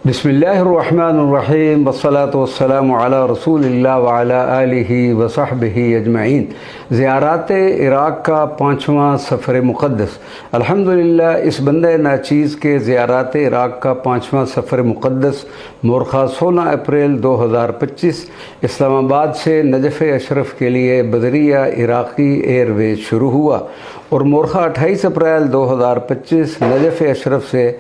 بسم اللہ الرحمن الرحیم والصلاة والسلام علی رسول اللہ وعلی آلہ وصحبہ اجمعین۔ زیارات عراق کا 5واں سفر مقدس۔ الحمدللہ اس بندہ ناچیز کے زیارات عراق کا 5واں سفر مقدس مورخہ 16 اپریل 2025 اسلام آباد سے نجف اشرف کے لیے بدریہ عراقی ایئر ویز شروع ہوا اور مورخہ 28 اپریل 2025 نجف اشرف سے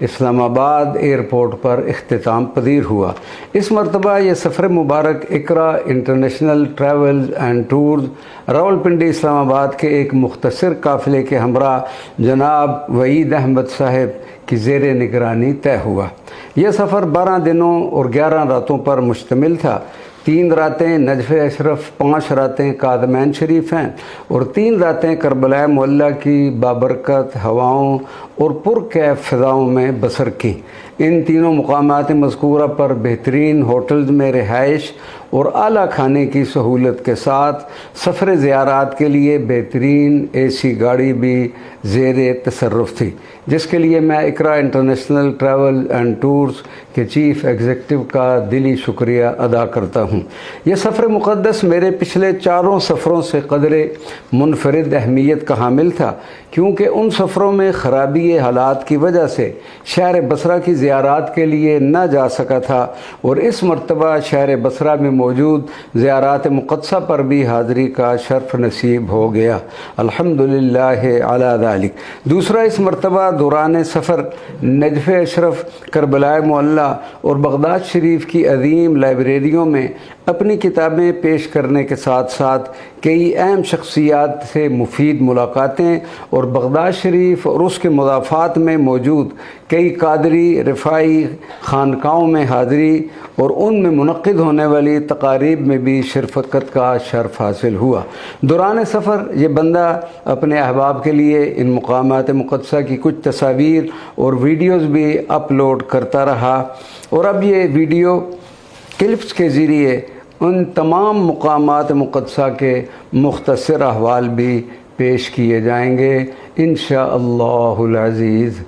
اسلام آباد ایئرپورٹ پر اختتام پذیر ہوا۔ اس مرتبہ یہ سفر مبارک Iqra international travels and tours Rawalpindi Islamabad کے ایک مختصر قافلے کے ہمراہ جناب وحید احمد صاحب کی زیر نگرانی طے ہوا۔ یہ سفر 12 دنوں اور 11 راتوں پر مشتمل تھا۔ 3 راتیں نجف اشرف، 5 راتیں کاظمین شریف ہیں اور 3 راتیں کربلا معلیٰ کی بابرکت ہواؤں اور پرکیف فضاؤں میں بسر کی۔ ان تینوں مقامات مذکورہ پر بہترین ہوٹلز میں رہائش اور اعلیٰ کھانے کی سہولت کے ساتھ سفر زیارات کے لیے بہترین اے سی گاڑی بھی زیر تصرف تھی، جس کے لیے میں اقرا انٹرنیشنل ٹریول اینڈ ٹورز کے چیف ایگزیکٹو کا دلی شکریہ ادا کرتا ہوں۔ یہ سفر مقدس میرے پچھلے 4 سفروں سے قدر منفرد اہمیت کا حامل تھا، کیونکہ ان سفروں میں خرابی حالات کی وجہ سے شہر بصرہ کی زیارات کے لیے نہ جا سکا تھا اور اس مرتبہ شہر بصرہ میں موجود زیارات مقدسہ پر بھی حاضری کا شرف نصیب ہو گیا۔ الحمدللہ علی ذالک۔ دوسرا، اس مرتبہ دوران سفر نجف اشرف، کربلا معلیٰ اور بغداد شریف کی عظیم لائبریریوں میں اپنی کتابیں پیش کرنے کے ساتھ ساتھ کئی اہم شخصیات سے مفید ملاقاتیں اور بغداد شریف اور اس کے مضافات میں موجود کئی قادری رفاعی خانقاہوں میں حاضری اور ان میں منعقد ہونے والی تقاریب میں بھی شرکت کا شرف حاصل ہوا۔ دوران سفر یہ بندہ اپنے احباب کے لیے ان مقامات مقدسہ کی کچھ تصاویر اور ویڈیوز بھی اپلوڈ کرتا رہا اور اب یہ ویڈیو کلپس کے ذریعے ان تمام مقامات مقدسہ کے مختصر احوال بھی پیش کیے جائیں گے انشاءاللہ العزیز۔